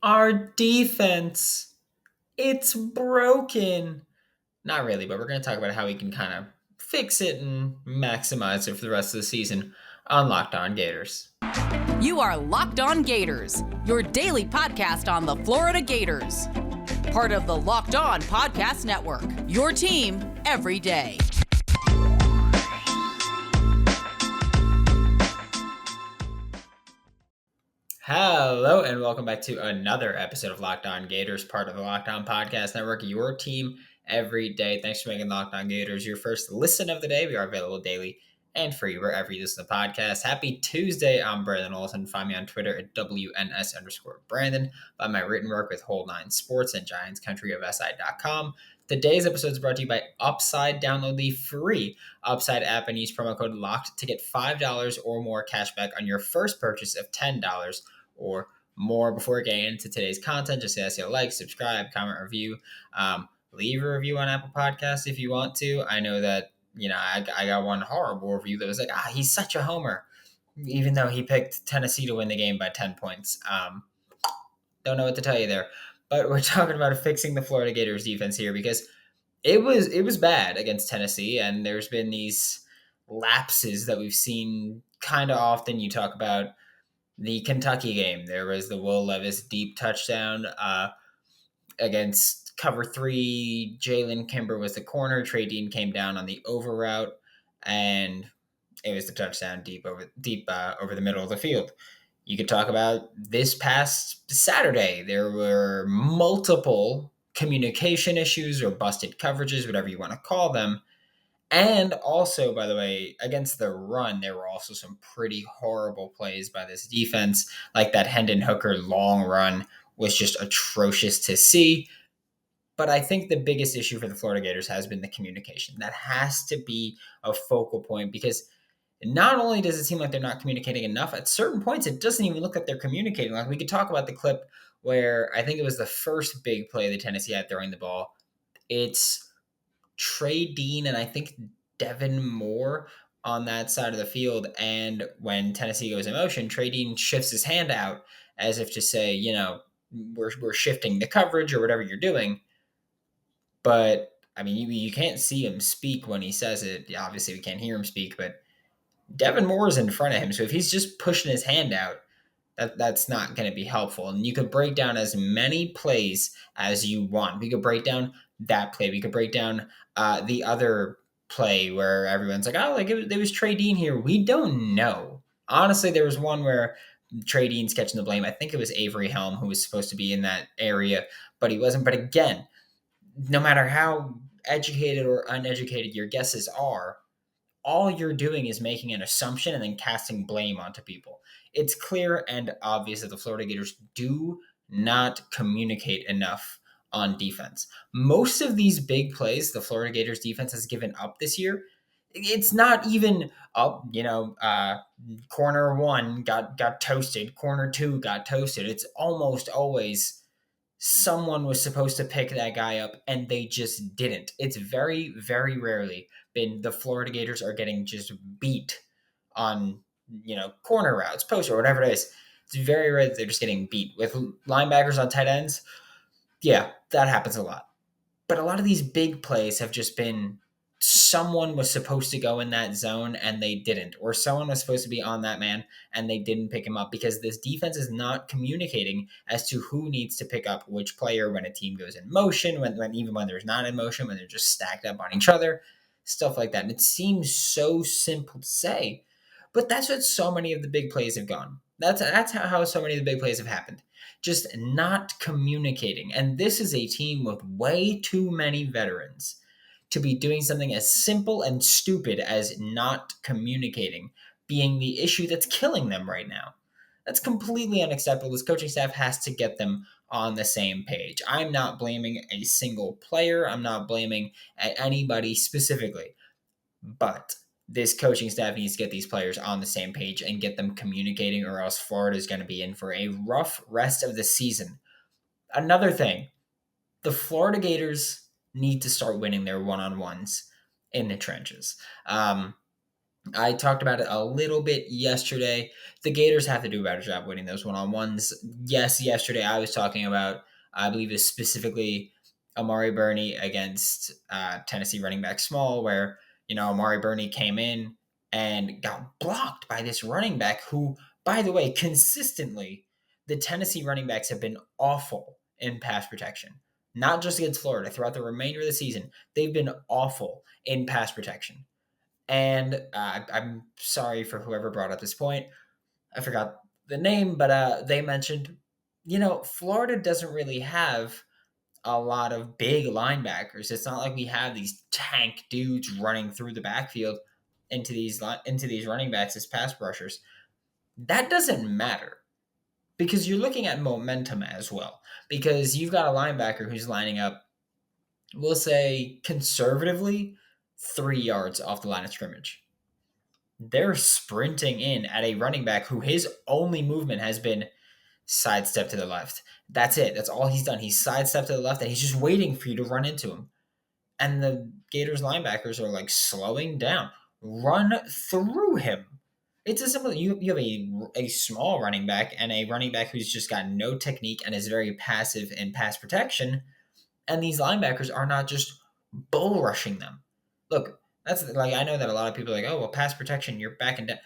Our defense, it's broken. Not really, but we're going to talk about how we can kind of fix it and maximize it for the rest of the season on Locked On Gators. You are Locked On Gators, your daily podcast on the Florida Gators. Part of the Locked On Podcast Network, your team every day. Hello, and welcome back to another episode of Locked On Gators, part of the Locked On Podcast Network, your team every day. Thanks for making Locked On Gators your first listen of the day. We are available daily and free wherever you listen to the podcast. Happy Tuesday. I'm Brandon Olson. Find me on Twitter at WNS_Brandon. Find my written work with Whole Nine Sports and GiantsCountryOfSI.com. Today's episode is brought to you by Upside. Download the free Upside app and use promo code LOCKED to get $5 or more cash back on your first purchase of $10 or more. Before getting into today's content, just ask you to like, subscribe, comment, review. Leave a review on Apple Podcasts if you want to. I know that, I got one horrible review that was like, he's such a homer, even though he picked Tennessee to win the game by 10 points. Don't know what to tell you there. But we're talking about fixing the Florida Gators defense here because it was bad against Tennessee, and there's been these lapses that we've seen kind of often. You talk about the Kentucky game. There was the Will Levis deep touchdown against cover 3. Jalen Kimber was the corner. Trey Dean came down on the over route, and it was the touchdown deep over the middle of the field. You could talk about this past Saturday. There were multiple communication issues or busted coverages, whatever you want to call them. And also, by the way, against the run, there were also some pretty horrible plays by this defense, like that Hendon Hooker long run was just atrocious to see. But I think the biggest issue for the Florida Gators has been the communication. That has to be a focal point because not only does it seem like they're not communicating enough, at certain points, it doesn't even look like they're communicating. Like we could talk about the clip where I think it was the first big play that Tennessee had throwing the ball. It's Trey Dean and I think Devin Moore on that side of the field. And when Tennessee goes in motion, Trey Dean shifts his hand out as if to say, we're shifting the coverage or whatever you're doing. But I mean, you can't see him speak when he says it. Obviously, we can't hear him speak, but Devin Moore is in front of him. So if he's just pushing his hand out, that's not going to be helpful. And you could break down as many plays as you want. We could break down that play. We could break down the other play where everyone's like, there was Trey Dean here. We don't know. Honestly, there was one where Trey Dean's catching the blame. I think it was Avery Helm who was supposed to be in that area, but he wasn't. But again, no matter how educated or uneducated your guesses are, all you're doing is making an assumption and then casting blame onto people. It's clear and obvious that the Florida Gators do not communicate enough on defense. Most of these big plays the Florida Gators defense has given up this year, it's not even up, corner 1 got toasted, corner 2 got toasted. It's almost always someone was supposed to pick that guy up and they just didn't. It's very, very rarely been the Florida Gators are getting just beat on, corner routes, post or whatever it is. It's very rare that they're just getting beat. With linebackers on tight ends, yeah, that happens a lot. But a lot of these big plays have just been someone was supposed to go in that zone and they didn't, or someone was supposed to be on that man and they didn't pick him up because this defense is not communicating as to who needs to pick up which player when a team goes in motion, when even when there's not in motion, when they're just stacked up on each other, stuff like that. And it seems so simple to say, but that's what so many of the big plays have gone. That's how so many of the big plays have happened. Just not communicating. And this is a team with way too many veterans to be doing something as simple and stupid as not communicating being the issue that's killing them right now. That's completely unacceptable. This coaching staff has to get them on the same page. I'm not blaming a single player. I'm not blaming anybody specifically. But this coaching staff needs to get these players on the same page and get them communicating, or else Florida is going to be in for a rough rest of the season. Another thing, the Florida Gators need to start winning their one-on-ones in the trenches. I talked about it a little bit yesterday. The Gators have to do a better job winning those one-on-ones. Yes, yesterday I was talking about, I believe it's specifically Amari Burney against Tennessee running back Small, where, Amari Burney came in and got blocked by this running back who, by the way, consistently, the Tennessee running backs have been awful in pass protection. Not just against Florida, throughout the remainder of the season, they've been awful in pass protection. And I'm sorry for whoever brought up this point. I forgot the name, but they mentioned, Florida doesn't really have a lot of big linebackers. It's not like we have these tank dudes running through the backfield into these running backs as pass rushers. That doesn't matter because you're looking at momentum as well. Because you've got a linebacker who's lining up, we'll say conservatively, 3 yards off the line of scrimmage. They're sprinting in at a running back who his only movement has been sidestep to the left. That's it. That's all he's done. He's sidestepped to the left and he's just waiting for you to run into him. And the Gators linebackers are like slowing down. Run through him. It's as simple. You have a small running back and a running back who's just got no technique and is very passive in pass protection. And these linebackers are not just bull rushing them. Look, that's like, I know that a lot of people are like, oh, well, pass protection, you're back and down.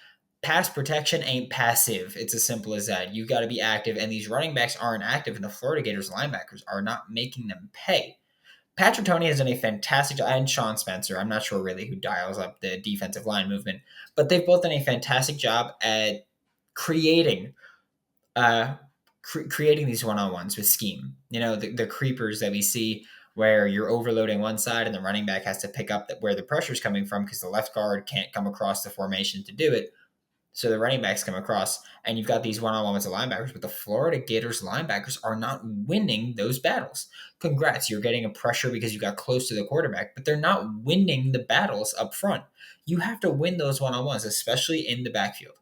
Pass protection ain't passive. It's as simple as that. You got to be active, and these running backs aren't active, and the Florida Gators linebackers are not making them pay. Patrick Toney has done a fantastic job, and Sean Spencer. I'm not sure really who dials up the defensive line movement, but they've both done a fantastic job at creating creating these one-on-ones with scheme. The creepers that we see where you're overloading one side and the running back has to pick up where the pressure's coming from because the left guard can't come across the formation to do it. So the running backs come across, and you've got these one-on-ones with the linebackers, but the Florida Gators linebackers are not winning those battles. Congrats, you're getting a pressure because you got close to the quarterback, but they're not winning the battles up front. You have to win those one-on-ones, especially in the backfield.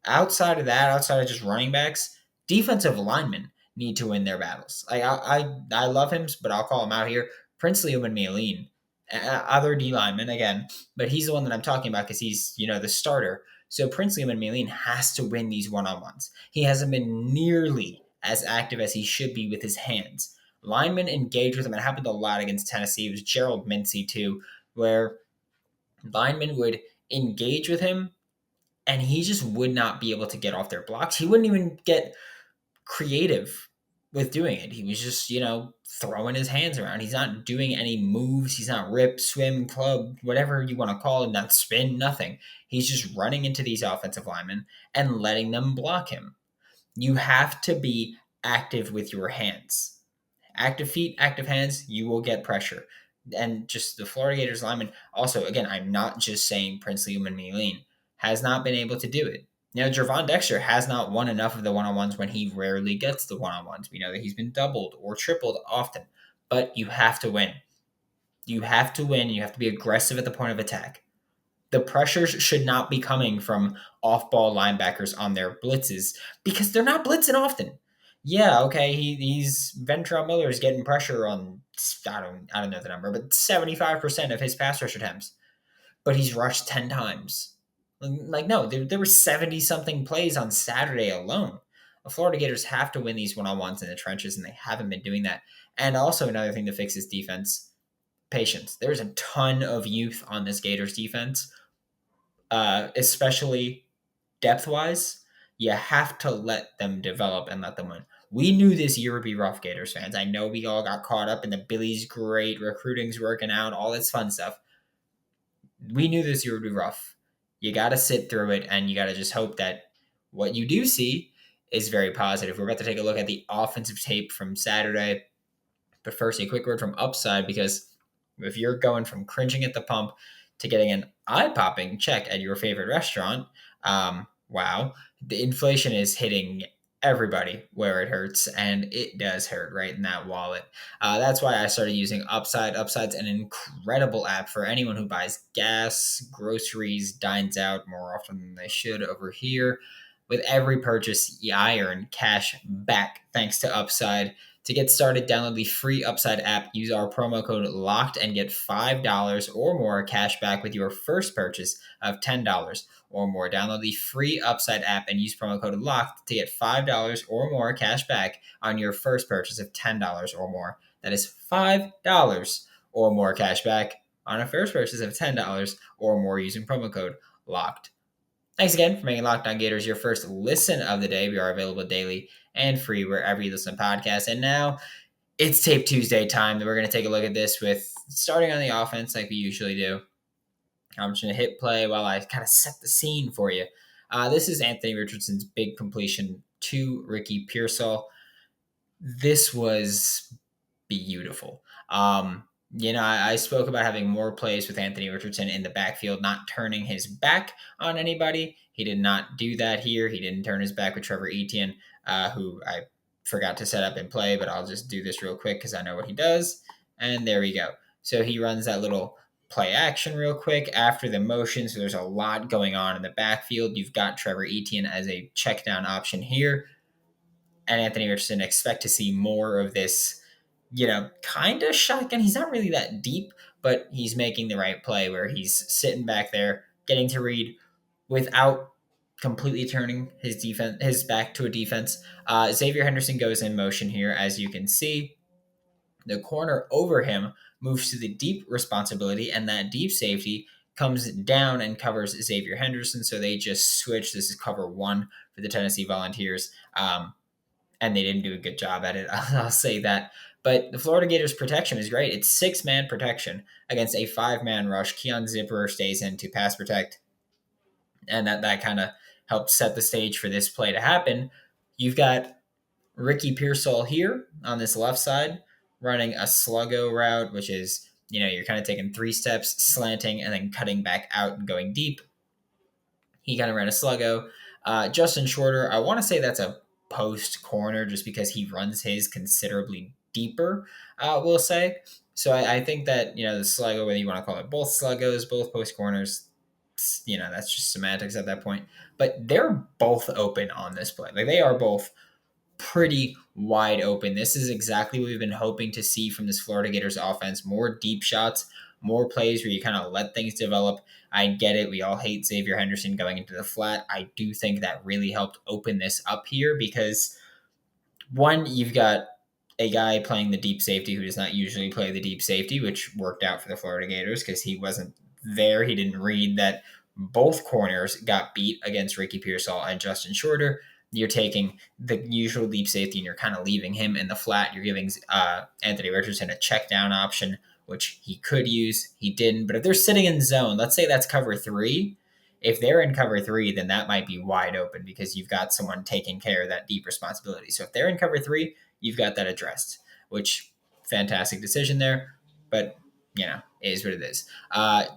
Outside of that, outside of just running backs, defensive linemen need to win their battles. I love him, but I'll call him out here. Princely Umanmielen, other D lineman again, but he's the one that I'm talking about because he's the starter. So Princely Umanmielen has to win these one-on-ones. He hasn't been nearly as active as he should be with his hands. Linemen engage with him. It happened a lot against Tennessee. It was Gerald Mincey too, where linemen would engage with him and he just would not be able to get off their blocks. He wouldn't even get creative with doing it. He was just, throwing his hands around. He's not doing any moves. He's not rip, swim, club, whatever you want to call it, not spin, nothing. He's just running into these offensive linemen and letting them block him. You have to be active with your hands. Active feet, active hands, you will get pressure. And just the Florida Gators lineman, also, again, I'm not just saying Princely Umanmielen, has not been able to do it. Gervon Dexter has not won enough of the one-on-ones when he rarely gets the one-on-ones. We know that he's been doubled or tripled often, but you have to win. You have to win. You have to be aggressive at the point of attack. The pressures should not be coming from off-ball linebackers on their blitzes because they're not blitzing often. Yeah, okay, he's Ventrell Miller is getting pressure on, I don't know the number, but 75% of his pass rush attempts, but he's rushed 10 times. Like, no, there were 70-something plays on Saturday alone. The Florida Gators have to win these one-on-ones in the trenches, and they haven't been doing that. And also another thing to fix is defense, patience. There's a ton of youth on this Gators defense, especially depth-wise. You have to let them develop and let them win. We knew this year would be rough, Gators fans. I know we all got caught up in the Billy's great, recruiting's working out, all this fun stuff. We knew this year would be rough. You got to sit through it, and you got to just hope that what you do see is very positive. We're about to take a look at the offensive tape from Saturday. But first, a quick word from Upside, because if you're going from cringing at the pump to getting an eye-popping check at your favorite restaurant, wow, the inflation is hitting everybody where it hurts, and it does hurt right in that wallet. That's why I started using Upside. Upside's an incredible app for anyone who buys gas, groceries, dines out more often than they should over here. With every purchase, I earn cash back thanks to Upside. To get started, download the free Upside app, use our promo code LOCKED, and get $5 or more cash back with your first purchase of $10 or more. Download the free Upside app and use promo code LOCKED to get $5 or more cash back on your first purchase of $10 or more. That is $5 or more cash back on a first purchase of $10 or more using promo code LOCKED. Thanks again for making Locked On Gators your first listen of the day. We are available daily and free wherever you listen to podcasts. And now it's Tape Tuesday time. We're going to take a look at this with starting on the offense like we usually do. I'm just going to hit play while I kind of set the scene for you. This is Anthony Richardson's big completion to Ricky Pearsall. This was beautiful. I spoke about having more plays with Anthony Richardson in the backfield, not turning his back on anybody. He did not do that here. He didn't turn his back with Trevor Etienne, who I forgot to set up and play, but I'll just do this real quick because I know what he does. And there we go. So he runs that little play action real quick after the motion. So there's a lot going on in the backfield. You've got Trevor Etienne as a check down option here. And Anthony Richardson, expect to see more of this, kind of shotgun. He's not really that deep, but he's making the right play where he's sitting back there, getting to read without completely turning his back to a defense. Xavier Henderson goes in motion here, as you can see. The corner over him moves to the deep responsibility, and that deep safety comes down and covers Xavier Henderson. So they just switch. This is cover 1 for the Tennessee Volunteers. And they didn't do a good job at it. I'll say that. But the Florida Gators protection is great. It's 6-man protection against a 5-man rush. Keon Zipperer stays in to pass protect. And that kind of helped set the stage for this play to happen. You've got Ricky Pearsall here on this left side running a sluggo route, which is, you're kind of taking 3 steps, slanting, and then cutting back out and going deep. He kind of ran a sluggo. Justin Shorter, I want to say that's a post corner just because he runs his considerably deeper, we'll say. So I think that, the sluggo, whether you want to call it both sluggos, both post corners, that's just semantics at that point. But they're both open on this play. Like, they are both pretty wide open. This is exactly what we've been hoping to see from this Florida Gators offense. More deep shots, more plays where you kind of let things develop. I get it. We all hate Xavier Henderson going into the flat. I do think that really helped open this up here because, one, you've got a guy playing the deep safety who does not usually play the deep safety, which worked out for the Florida Gators because he wasn't there. He didn't read that both corners got beat against Ricky Pearsall and Justin Shorter. You're taking the usual deep safety and you're kind of leaving him in the flat. You're giving Anthony Richardson a check down option, which he could use. He didn't. But if they're sitting in zone, let's say that's cover 3. If they're in cover 3, then that might be wide open because you've got someone taking care of that deep responsibility. So if they're in cover 3, you've got that addressed, which fantastic decision there. But, it is what it is.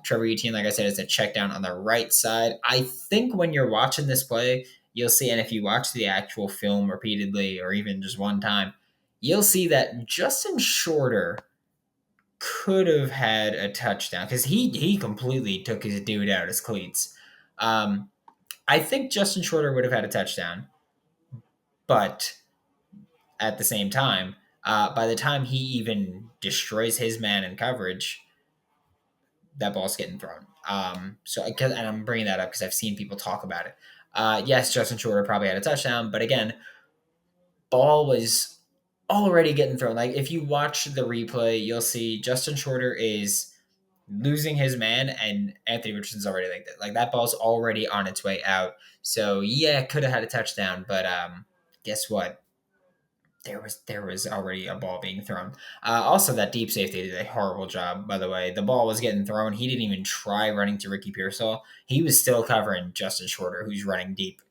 Trevor Etienne, like I said, is a check down on the right side. I think when you're watching this play, you'll see, and if you watch the actual film repeatedly or even just one time, you'll see that Justin Shorter could have had a touchdown because he completely took his dude out his cleats. I think Justin Shorter would have had a touchdown, but at the same time, by the time he even destroys his man in coverage, that ball's getting thrown. And I'm bringing that up because I've seen people talk about it. Yes, Justin Shorter probably had a touchdown, but again, ball was already getting thrown. Like, if you watch the replay, you'll see Justin Shorter is losing his man, and Anthony Richardson's already like that. Like, that ball's already on its way out. So yeah, could have had a touchdown, but guess what? There was already a ball being thrown. Also, that deep safety did a horrible job, by the way. The ball was getting thrown. He didn't even try running to Ricky Pearsall. He was still covering Justin Shorter, who's running deep,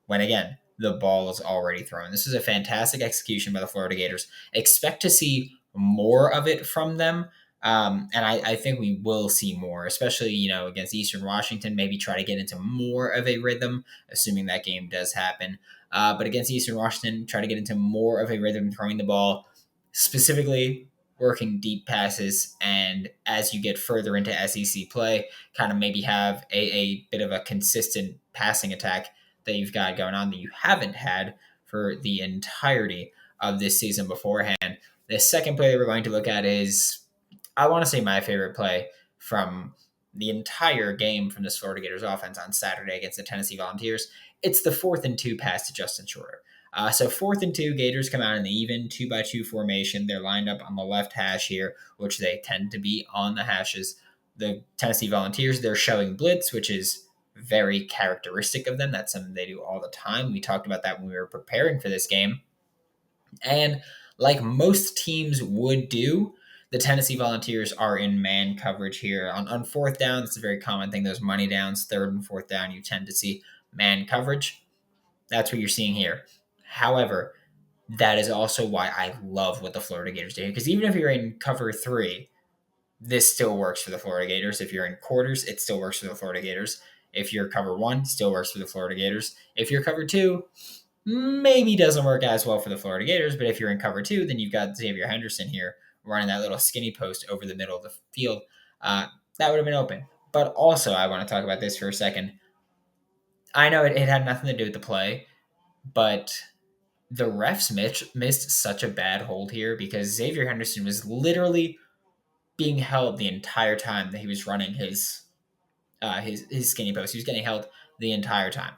when, again, the ball is already thrown. This is a fantastic execution by the Florida Gators. Expect to see more of it from them. And I think we will see more, especially, against Eastern Washington, maybe try to get into more of a rhythm, assuming that game does happen. But against Eastern Washington, try to get into more of a rhythm throwing the ball, specifically working deep passes. And as you get further into SEC play, kind of maybe have a bit of a consistent passing attack that you've got going on that you haven't had for the entirety of this season beforehand. The second play that we're going to look at is, I want to say, my favorite play from the entire game from this Florida Gators offense on Saturday against the Tennessee Volunteers. It's the 4th and 2 pass to Justin Shorter. So 4th and 2, Gators come out in the even 2-by-2 formation. They're lined up on the left hash here, which they tend to be on the hashes. The Tennessee Volunteers, they're showing blitz, which is very characteristic of them. That's something they do all the time. We talked about that when we were preparing for this game. And like most teams would do, the Tennessee Volunteers are in man coverage here. On 4th down, it's a very common thing. Those money downs, 3rd and 4th down, you tend to see man coverage. That's what you're seeing here. However, that is also why I love what the Florida Gators do. Because even if you're in cover 3, this still works for the Florida Gators. If you're in quarters, it still works for the Florida Gators. If you're cover 1, still works for the Florida Gators. If you're cover 2, maybe doesn't work as well for the Florida Gators, but if you're in cover 2, then you've got Xavier Henderson here running that little skinny post over the middle of the field. That would have been open. But also, I want to talk about this for a second. I know it had nothing to do with the play, but the refs missed such a bad hold here because Xavier Henderson was literally being held the entire time that he was running his skinny post. He was getting held the entire time.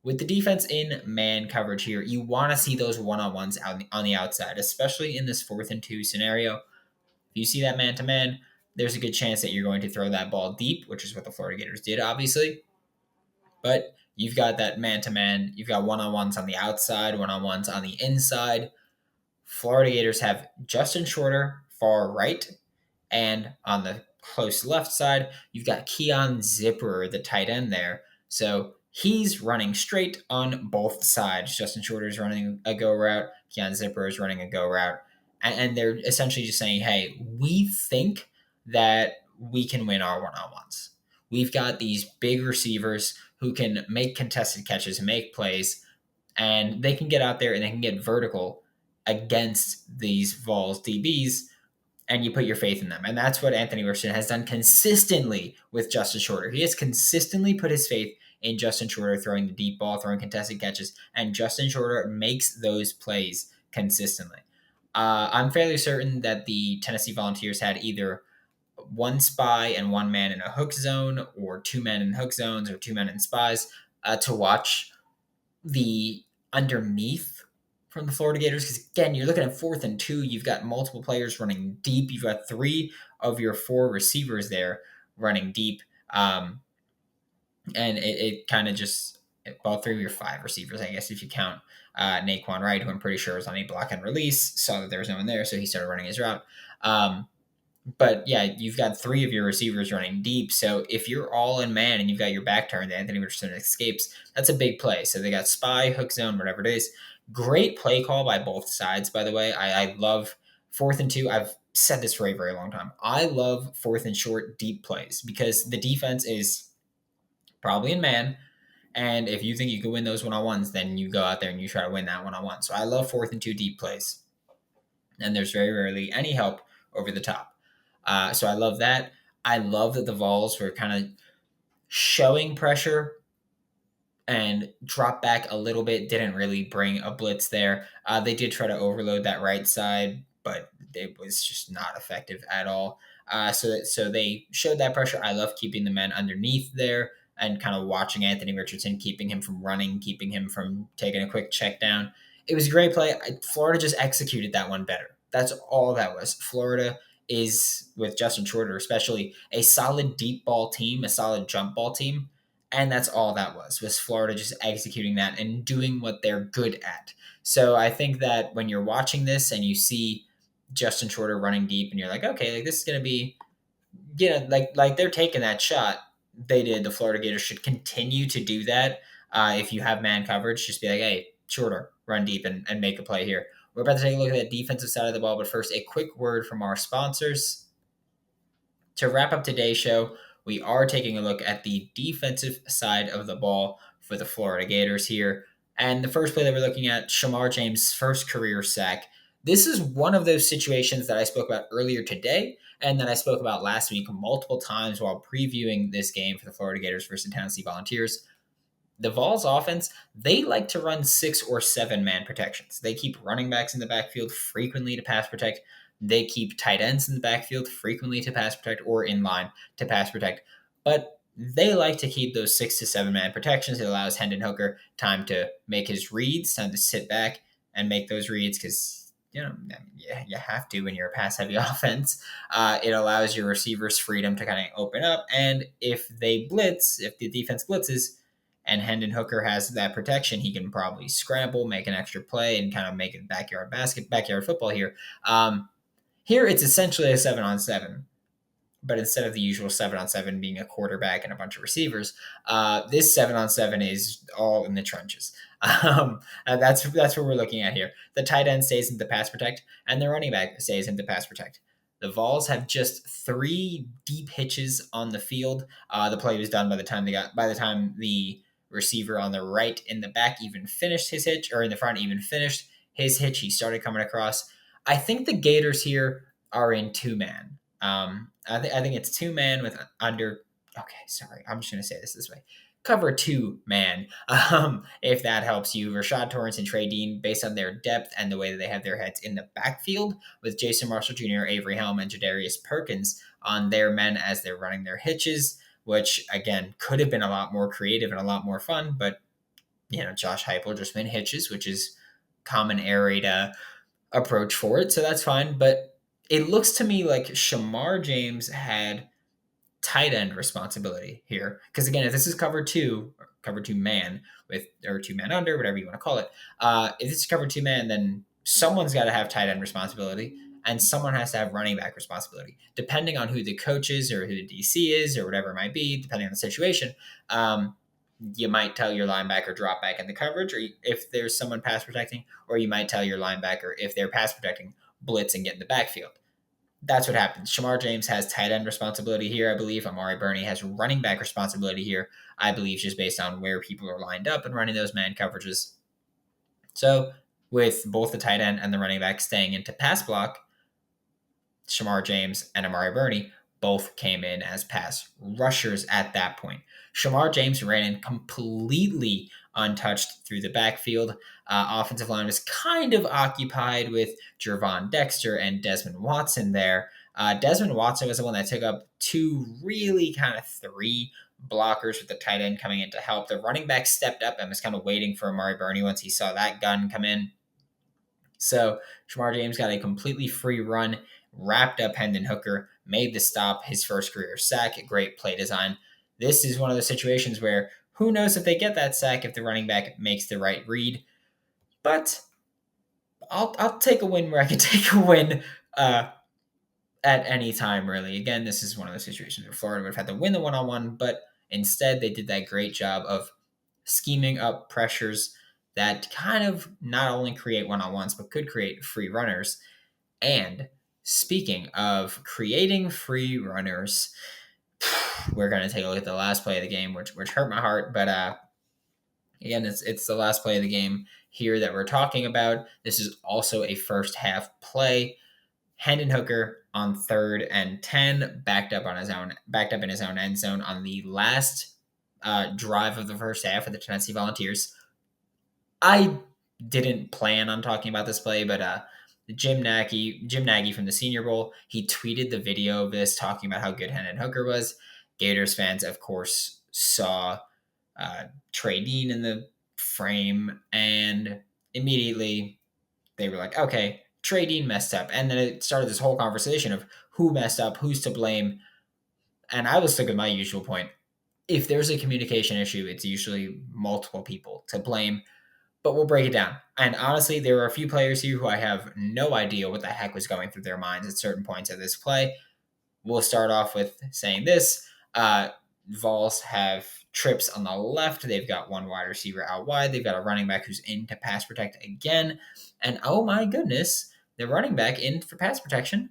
With the defense in man coverage here, you want to see those one-on-ones on the outside, especially in this 4th and 2 scenario. If you see that man-to-man, there's a good chance that you're going to throw that ball deep, which is what the Florida Gators did, obviously. But you've got that man-to-man. You've got one-on-ones on the outside, one-on-ones on the inside. Florida Gators have Justin Shorter far right, and on the close left side, you've got Keon Zipper, the tight end there. So he's running straight on both sides. Justin Shorter is running a go route. Keon Zipper is running a go route. And they're essentially just saying, hey, we think that we can win our one-on-ones. We've got these big receivers who can make contested catches and make plays, and they can get out there and they can get vertical against these Vols DBs, and you put your faith in them. And that's what Anthony Richardson has done consistently with Justin Shorter. He has consistently put his faith in Justin Shorter throwing the deep ball, throwing contested catches, and Justin Shorter makes those plays consistently. I'm fairly certain that the Tennessee Volunteers had either one spy and one man in a hook zone, or 2 men in hook zones, or 2 men in spies to watch the underneath from the Florida Gators. Because again, you're looking at 4th and 2. You've got multiple players running deep. You've got 3 of your 4 receivers there running deep. And it kind of just, well, 3 of your 5 receivers, I guess, if you count Naquan Wright, who I'm pretty sure was on a block and release, saw that there was no one there, so he started running his route. But yeah, you've got 3 of your receivers running deep. So if you're all in man and you've got your back turned, Anthony Richardson escapes, that's a big play. So they got spy, hook zone, whatever it is. Great play call by both sides, by the way. I love 4th and 2. I've said this for a very long time. I love 4th and short deep plays because the defense is probably in man. And if you think you can win those one-on-ones, then you go out there and you try to win that one-on-one. So I love 4th and 2 deep plays. And there's very rarely any help over the top. So I love that. I love that the Vols were kind of showing pressure and dropped back a little bit, didn't really bring a blitz there. They did try to overload that right side, but it was just not effective at all. So they showed that pressure. I love keeping the men underneath there and kind of watching Anthony Richardson, keeping him from running, keeping him from taking a quick check down. It was a great play. Florida just executed that one better. That's all that was. Florida is, with Justin Shorter especially, a solid deep ball team, a solid jump ball team. And that's all that was Florida just executing that and doing what they're good at. So I think that when you're watching this and you see Justin Shorter running deep and you're like, okay, like this is going to be, like they're taking that shot. They did. The Florida Gators should continue to do that. If you have man coverage, just be like, hey, Shorter, run deep and make a play here. We're about to take a look at that defensive side of the ball, but first, a quick word from our sponsors. To wrap up today's show, we are taking a look at the defensive side of the ball for the Florida Gators here. And the first play that we're looking at, Shamar James' first career sack. This is one of those situations that I spoke about earlier today and that I spoke about last week multiple times while previewing this game for the Florida Gators versus Tennessee Volunteers. the Vols offense, they like to run 6 or 7 man protections. They keep running backs in the backfield frequently to pass protect. They keep tight ends in the backfield frequently to pass protect or in line to pass protect. But they like to keep those 6 to 7 man protections. It allows Hendon Hooker time to make his reads, time to sit back and make those reads because you have to when you're a pass heavy offense. It allows your receivers freedom to kind of open up. And if they blitz, if the defense blitzes, and Hendon Hooker has that protection, he can probably scramble, make an extra play, and kind of make it backyard football here. Here it's essentially a 7-on-7, but instead of the usual 7-on-7 being a quarterback and a bunch of receivers, this 7-on-7 is all in the trenches. That's what we're looking at here. The tight end stays in the pass protect, and the running back stays in the pass protect. The Vols have just 3 deep hitches on the field. The play was done by the time the receiver on the right in the back even finished his hitch, or in the front even finished his hitch. He started coming across. I think the Gators here are in 2-man. I think it's 2-man with under. Okay, sorry, I'm just going to say this way. Cover 2-man, if that helps you. Rashad Torrence and Trey Dean, based on their depth and the way that they have their heads in the backfield, with Jason Marshall Jr., Avery Helm, and Jadarius Perkins on their men as they're running their hitches, which, again, could have been a lot more creative and a lot more fun, but, Josh Heupel just went hitches, which is common air raid approach for it, so that's fine, but it looks to me like Shamar James had tight end responsibility here. Because again, if this is cover 2 man or 2-man under, whatever you want to call it, if this is cover 2-man, then someone's got to have tight end responsibility and someone has to have running back responsibility. Depending on who the coach is or who the DC is or whatever it might be, depending on the situation, you might tell your linebacker drop back in the coverage, or if there's someone pass protecting, or you might tell your linebacker, if they're pass protecting, blitz and get in the backfield. That's what happens. Shamar James has tight end responsibility here, I believe. Amari Burney has running back responsibility here, I believe, just based on where people are lined up and running those man coverages. So with both the tight end and the running back staying into pass block, Shamar James and Amari Burney both came in as pass rushers at that point. Shamar James ran in completely untouched through the backfield. Offensive line was kind of occupied with Jervon Dexter and Desmond Watson there. Desmond Watson was the one that took up 3 blockers with the tight end coming in to help. The running back stepped up and was kind of waiting for Amari Burney once he saw that gun come in. So Shamar James got a completely free run, wrapped up Hendon Hooker, made the stop, his first career sack, great play design. This is one of the situations where who knows if they get that sack if the running back makes the right read. But I'll take a win where I can take a win at any time, really. Again, this is one of those situations where Florida would have had to win the one-on-one, but instead they did that great job of scheming up pressures that kind of not only create one-on-ones, but could create free runners. And speaking of creating free runners, we're going to take a look at the last play of the game, which hurt my heart. But again, it's the last play of the game here that we're talking about. This is also a first half play. Hendon Hooker on 3rd and 10, backed up in his own end zone on the last drive of the first half of the Tennessee Volunteers. I didn't plan on talking about this play, but Jim Nagy from the Senior Bowl, he tweeted the video of this talking about how good Hendon Hooker was. Gators fans, of course, saw Trey Dean in the frame, and immediately they were like, okay, Trey Dean messed up. And then it started this whole conversation of who messed up, who's to blame. And I was stuck with my usual point. If there's a communication issue, it's usually multiple people to blame. But we'll break it down. And honestly, there are a few players here who I have no idea what the heck was going through their minds at certain points of this play. We'll start off with saying this. Vols have trips on the left. They've got one wide receiver out wide. They've got a running back who's in to pass protect again. And oh my goodness, the running back in for pass protection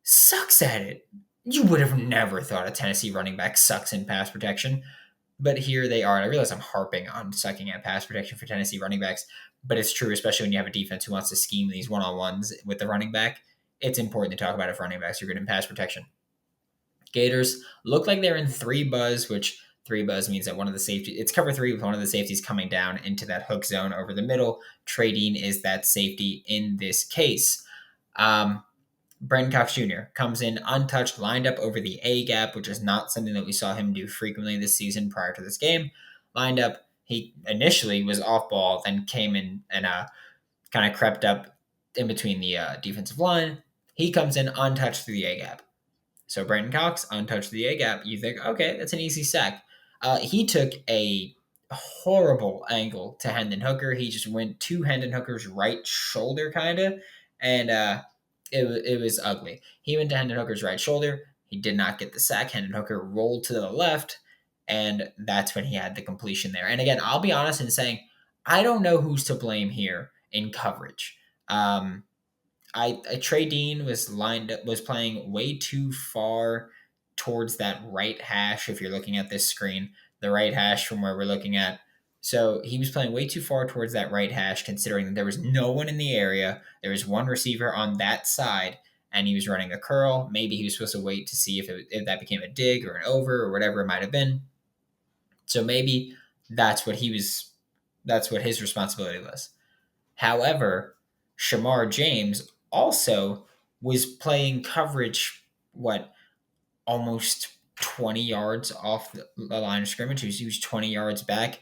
sucks at it. You would have never thought a Tennessee running back sucks in pass protection. But here they are. And I realize I'm harping on sucking at pass protection for Tennessee running backs, but it's true, especially when you have a defense who wants to scheme these one-on-ones with the running back. It's important to talk about if running backs are good in pass protection. Gators look like they're in 3 buzz, which Three bows means that one of the safety, it's cover three with one of the safeties coming down into that hook zone over the middle. Trey Dean is that safety in this case. Brenton Cox Jr. comes in untouched, lined up over the A gap, which is not something that we saw him do frequently this season prior to this game. Lined up, he initially was off ball, then came in and kind of crept up in between the defensive line. He comes in untouched through the A gap. So Brenton Cox untouched through the A gap. You think, okay, that's an easy sack. He took a horrible angle to Hendon Hooker. He just went to Hendon Hooker's right shoulder, kind of, and it was ugly. He went to Hendon Hooker's right shoulder. He did not get the sack. Hendon Hooker rolled to the left, and that's when he had the completion there. And again, I'll be honest in saying I don't know who's to blame here in coverage. Trey Dean was playing way too far towards that right hash. If you're looking at this screen, the right hash from where we're looking at. So he was playing way too far towards that right hash, considering that there was no one in the area. There was one receiver on that side, and he was running a curl. Maybe he was supposed to wait to see if that became a dig or an over or whatever it might have been. So maybe that's what his responsibility was. However, Shamar James also was playing coverage, almost 20 yards off the line of scrimmage. He was 20 yards back.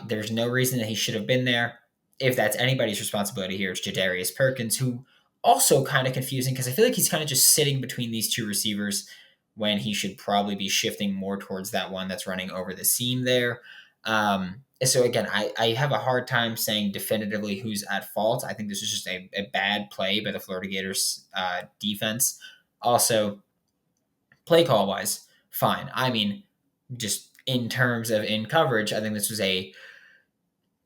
There's no reason that he should have been there. If that's anybody's responsibility here, it's Jadarius Perkins, who also kind of confusing because I feel like he's kind of just sitting between these two receivers when he should probably be shifting more towards that one that's running over the seam there. So again, I have a hard time saying definitively who's at fault. I think this is just a bad play by the Florida Gators defense. Also, play call wise, fine. I mean, just in terms of in coverage, I think this was a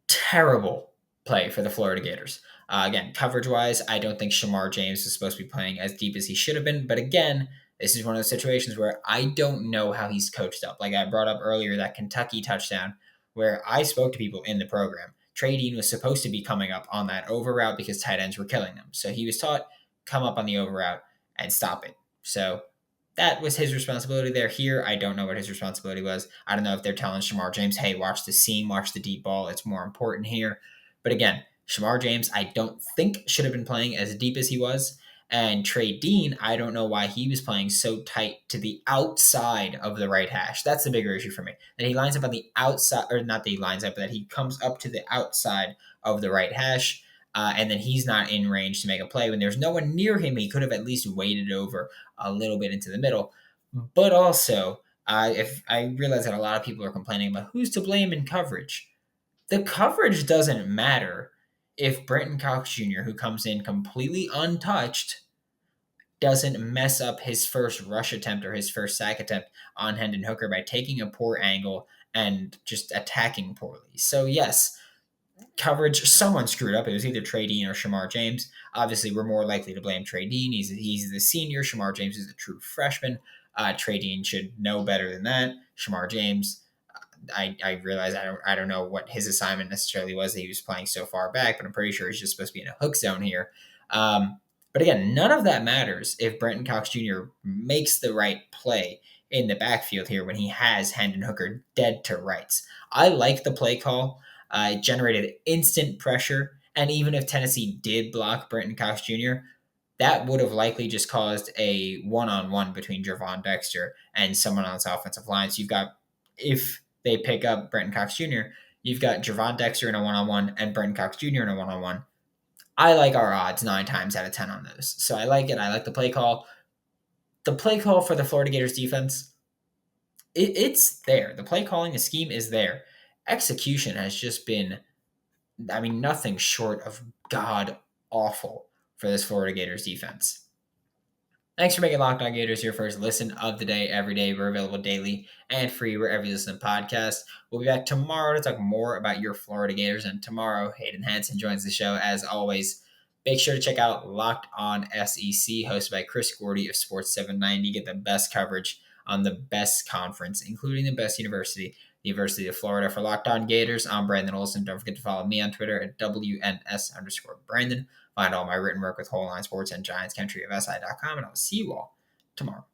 terrible play for the Florida Gators. Again, coverage wise, I don't think Shamar James is supposed to be playing as deep as he should have been. But again, this is one of those situations where I don't know how he's coached up. Like I brought up earlier, that Kentucky touchdown where I spoke to people in the program. Trey Dean was supposed to be coming up on that over route because tight ends were killing them. So he was taught, come up on the over route and stop it. So that was his responsibility there. Here, I don't know what his responsibility was. I don't know if they're telling Shamar James, hey, watch the seam, watch the deep ball. It's more important here. But again, Shamar James, I don't think should have been playing as deep as he was. And Trey Dean, I don't know why he was playing so tight to the outside of the right hash. That's the bigger issue for me. That he lines up on the outside, or not that he lines up, but that he comes up to the outside of the right hash. And then he's not in range to make a play. When there's no one near him, he could have at least waded over a little bit into the middle. But also, if I realize that a lot of people are complaining about who's to blame in coverage. The coverage doesn't matter if Brenton Cox Jr., who comes in completely untouched, doesn't mess up his first rush attempt or his first sack attempt on Hendon Hooker by taking a poor angle and just attacking poorly. So yes, coverage, someone screwed up. It was either Trey Dean or Shamar James. Obviously, we're more likely to blame Trey Dean. He's the senior. Shamar James is the true freshman. Trey Dean should know better than that. Shamar James, I realize I don't know what his assignment necessarily was that he was playing so far back, but I'm pretty sure he's just supposed to be in a hook zone here. But again, none of that matters if Brenton Cox Jr. makes the right play in the backfield here when he has Hendon Hooker dead to rights. I like the play call. It generated instant pressure. And even if Tennessee did block Brenton Cox Jr., that would have likely just caused a one-on-one between Gervon Dexter and someone on this offensive line. So you've got, if they pick up Brenton Cox Jr., you've got Gervon Dexter in a one-on-one and Brenton Cox Jr. in a one-on-one. I like our odds 9 times out of 10 on those. So I like it. I like the play call. The play call for the Florida Gators defense, it's there. The play calling, the scheme is there. Execution has just been, nothing short of god awful for this Florida Gators defense. Thanks for making Locked On Gators your first listen of the day every day. We're available daily and free wherever you listen to podcasts. We'll be back tomorrow to talk more about your Florida Gators. And tomorrow, Hayden Hansen joins the show as always. Make sure to check out Locked On SEC, hosted by Chris Gordy of Sports 790. Get the best coverage on the best conference, including the best university, the University of Florida. For Locked On Gators, I'm Brandon Olson. Don't forget to follow me on Twitter at WNS_Brandon. Find all my written work with Whole Line Sports and Giants Country of SI.com, and I'll see you all tomorrow.